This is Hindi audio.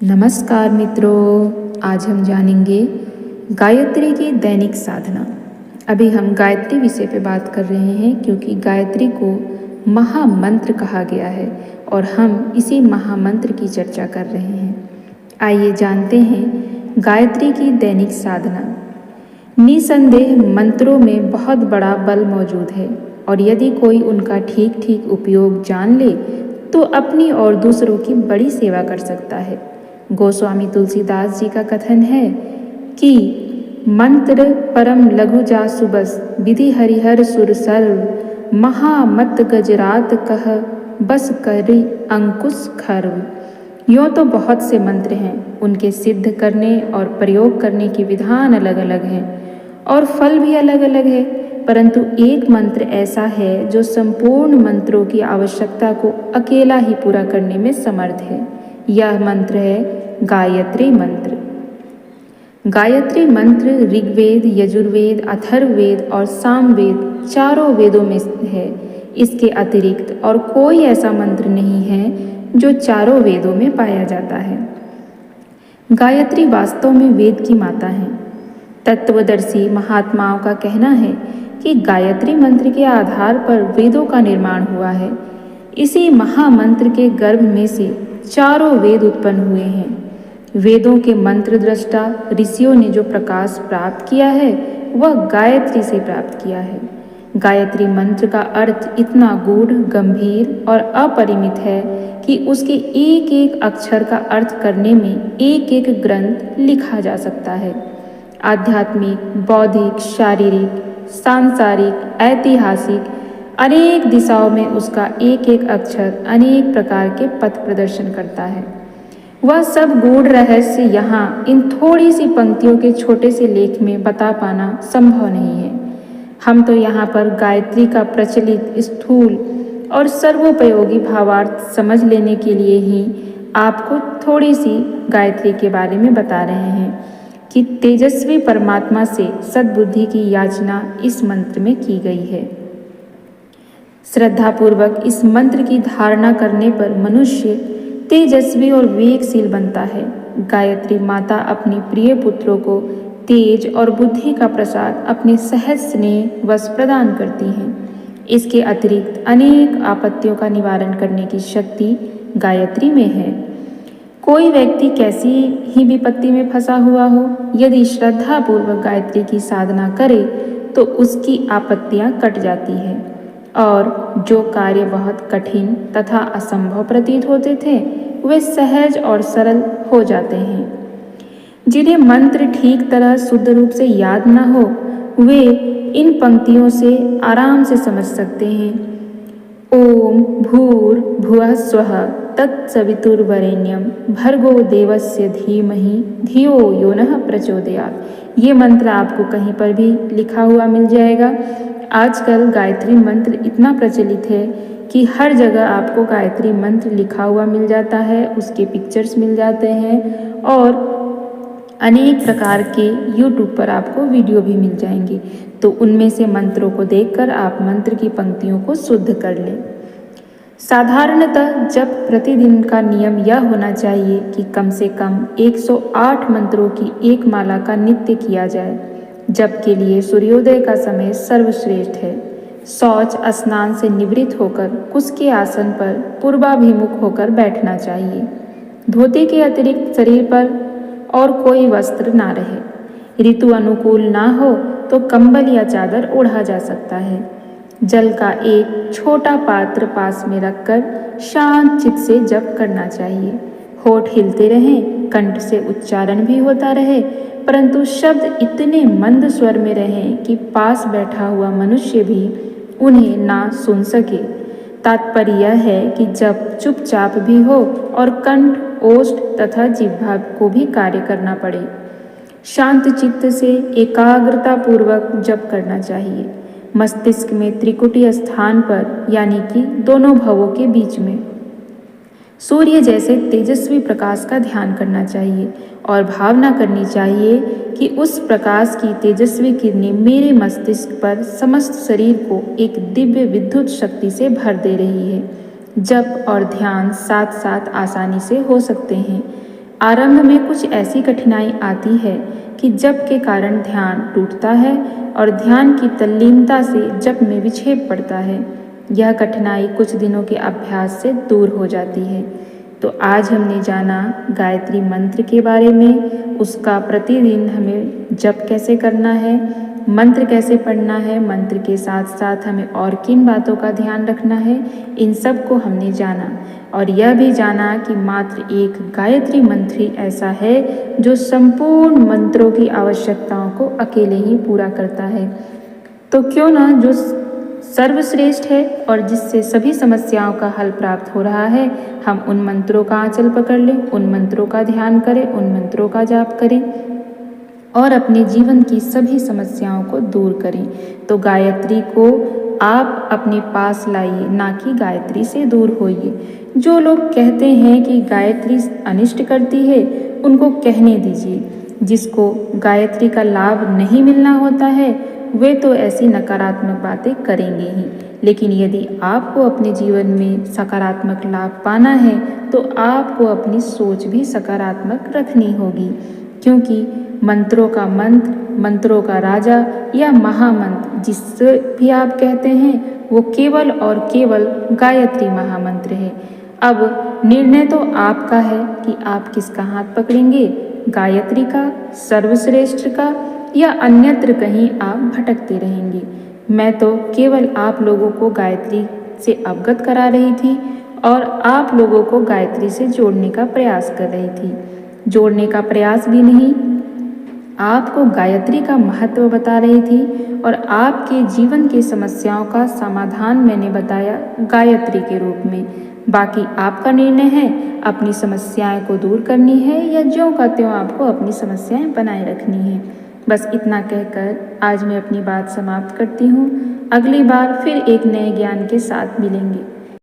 नमस्कार मित्रों, आज हम जानेंगे गायत्री की दैनिक साधना। अभी हम गायत्री विषय पे बात कर रहे हैं क्योंकि गायत्री को महामंत्र कहा गया है और हम इसी महामंत्र की चर्चा कर रहे हैं। आइए जानते हैं गायत्री की दैनिक साधना। निसंदेह मंत्रों में बहुत बड़ा बल मौजूद है और यदि कोई उनका ठीक ठीक उपयोग जान ले तो अपनी और दूसरों की बड़ी सेवा कर सकता है। गोस्वामी तुलसीदास जी का कथन है कि मंत्र परम लघु जा सुबस विधि हरिहर सुर सर्व महामत गजरात कह बस करी अंकुश खर्व। यूँ तो बहुत से मंत्र हैं, उनके सिद्ध करने और प्रयोग करने के विधान अलग अलग हैं और फल भी अलग अलग है, परंतु एक मंत्र ऐसा है जो संपूर्ण मंत्रों की आवश्यकता को अकेला ही पूरा करने में समर्थ है। यह मंत्र है गायत्री मंत्र। गायत्री मंत्र ऋग्वेद, यजुर्वेद, अथर्ववेद और सामवेद चारों वेदों में है। इसके अतिरिक्त और कोई ऐसा मंत्र नहीं है जो चारों वेदों में पाया जाता है। गायत्री वास्तव में वेद की माता है। तत्वदर्शी महात्माओं का कहना है कि गायत्री मंत्र के आधार पर वेदों का निर्माण हुआ है। इसी महामंत्र के गर्भ में से चारों वेद उत्पन्न हुए हैं। वेदों के मंत्र दृष्टा ऋषियों ने जो प्रकाश प्राप्त किया है वह गायत्री से प्राप्त किया है। गायत्री मंत्र का अर्थ इतना गूढ़, गंभीर और अपरिमित है कि उसके एक एक अक्षर का अर्थ करने में एक एक ग्रंथ लिखा जा सकता है। आध्यात्मिक, बौद्धिक, शारीरिक, सांसारिक, ऐतिहासिक अनेक दिशाओं में उसका एक एक अक्षर अनेक प्रकार के पथ प्रदर्शन करता है। वह सब गूढ़ रहस्य यहाँ इन थोड़ी सी पंक्तियों के छोटे से लेख में बता पाना संभव नहीं है। हम तो यहाँ पर गायत्री का प्रचलित, स्थूल और सर्वोपयोगी भावार्थ समझ लेने के लिए ही आपको थोड़ी सी गायत्री के बारे में बता रहे हैं कि तेजस्वी परमात्मा से सद्बुद्धि की याचना इस मंत्र में की गई है। श्रद्धापूर्वक इस मंत्र की धारणा करने पर मनुष्य तेजस्वी और विवेकशील बनता है। गायत्री माता अपने प्रिय पुत्रों को तेज और बुद्धि का प्रसाद अपने सहज स्नेह वश प्रदान करती हैं। इसके अतिरिक्त अनेक आपत्तियों का निवारण करने की शक्ति गायत्री में है। कोई व्यक्ति कैसी ही विपत्ति में फंसा हुआ हो, यदि श्रद्धापूर्वक गायत्री की साधना करे तो उसकी आपत्तियां कट जाती हैं और जो कार्य बहुत कठिन तथा असंभव प्रतीत होते थे वे सहज और सरल हो जाते हैं। जिन्हें मंत्र ठीक तरह शुद्ध रूप से याद न हो वे इन पंक्तियों से आराम से समझ सकते हैं। ओम भूर्भुवः स्वः तत्सवितुर्वरेण्यं भर्गो देवस्य धीमहि धियो यो नः प्रचोदयात्। ये मंत्र आपको कहीं पर भी लिखा हुआ मिल जाएगा। आजकल गायत्री मंत्र इतना प्रचलित है कि हर जगह आपको गायत्री मंत्र लिखा हुआ मिल जाता है, उसके पिक्चर्स मिल जाते हैं और अनेक प्रकार के YouTube पर आपको वीडियो भी मिल जाएंगे। तो उनमें से मंत्रों को देखकर आप मंत्र की पंक्तियों को शुद्ध कर लें। साधारणतः जप प्रतिदिन का नियम यह होना चाहिए कि कम से कम 108 मंत्रों की एक माला का नित्य किया जाए। जप के लिए सूर्योदय का समय सर्वश्रेष्ठ है। शौच स्नान से निवृत्त होकर कुश के आसन पर पूर्वाभिमुख होकर बैठना चाहिए। धोती के अतिरिक्त शरीर पर और कोई वस्त्र ना रहे। ऋतु अनुकूल ना हो तो कंबल या चादर ओढ़ा जा सकता है। जल का एक छोटा पात्र पास में रखकर शांत चित्त से जप करना चाहिए। होठ हिलते रहें, कंठ से उच्चारण भी होता रहे, परंतु शब्द इतने मंद स्वर में रहें कि पास बैठा हुआ मनुष्य भी उन्हें ना सुन सके। तात्पर्य यह है कि जप चुपचाप भी हो और कंठ, ओष्ठ तथा जिह्वा को भी कार्य करना पड़े। शांत चित्त से एकाग्रता पूर्वक जप करना चाहिए। मस्तिष्क में त्रिकुटी स्थान पर यानी कि दोनों भवों के बीच में सूर्य जैसे तेजस्वी प्रकाश का ध्यान करना चाहिए और भावना करनी चाहिए कि उस प्रकाश की तेजस्वी किरणें मेरे मस्तिष्क पर समस्त शरीर को एक दिव्य विद्युत शक्ति से भर दे रही है। जप और ध्यान साथ साथ आसानी से हो सकते हैं। आरंभ में कुछ ऐसी कठिनाई आती है कि जप के कारण ध्यान टूटता है और ध्यान की तल्लीनता से जप में विक्षेप पड़ता है। यह कठिनाई कुछ दिनों के अभ्यास से दूर हो जाती है। तो आज हमने जाना गायत्री मंत्र के बारे में, उसका प्रतिदिन हमें जप कैसे करना है, मंत्र कैसे पढ़ना है, मंत्र के साथ साथ हमें और किन बातों का ध्यान रखना है, इन सब को हमने जाना। और यह भी जाना कि मात्र एक गायत्री मंत्र ही ऐसा है जो संपूर्ण मंत्रों की आवश्यकताओं को अकेले ही पूरा करता है। तो क्यों ना जो सर्वश्रेष्ठ है और जिससे सभी समस्याओं का हल प्राप्त हो रहा है, हम उन मंत्रों का आंचल पकड़ लें, उन मंत्रों का ध्यान करें, उन मंत्रों का जाप करें और अपने जीवन की सभी समस्याओं को दूर करें। तो गायत्री को आप अपने पास लाइए, ना कि गायत्री से दूर होइए। जो लोग कहते हैं कि गायत्री अनिष्ट करती है, उनको कहने दीजिए। जिसको गायत्री का लाभ नहीं मिलना होता है, वे तो ऐसी नकारात्मक बातें करेंगे ही। लेकिन यदि आपको अपने जीवन में सकारात्मक लाभ पाना है, तो आपको अपनी सोच भी सकारात्मक रखनी होगी, क्योंकि मंत्रों का मंत्र, मंत्रों का राजा या महामंत्र जिससे भी आप कहते हैं, वो केवल और केवल गायत्री महामंत्र है। अब निर्णय तो आपका है कि आप किसका हाथ पकड़ेंगे, गायत्री का, सर्वश्रेष्ठ का, या अन्यत्र कहीं आप भटकते रहेंगे। मैं तो केवल आप लोगों को गायत्री से अवगत करा रही थी और आप लोगों को गायत्री से जोड़ने का प्रयास कर रही थी। जोड़ने का प्रयास भी नहीं, आपको गायत्री का महत्व बता रही थी और आपके जीवन की समस्याओं का समाधान मैंने बताया गायत्री के रूप में। बाकी आपका निर्णय है, अपनी समस्याएं को दूर करनी है या ज्यों का त्यों आपको अपनी समस्याएं बनाए रखनी है। बस इतना कहकर आज मैं अपनी बात समाप्त करती हूँ। अगली बार फिर एक नए ज्ञान के साथ मिलेंगे।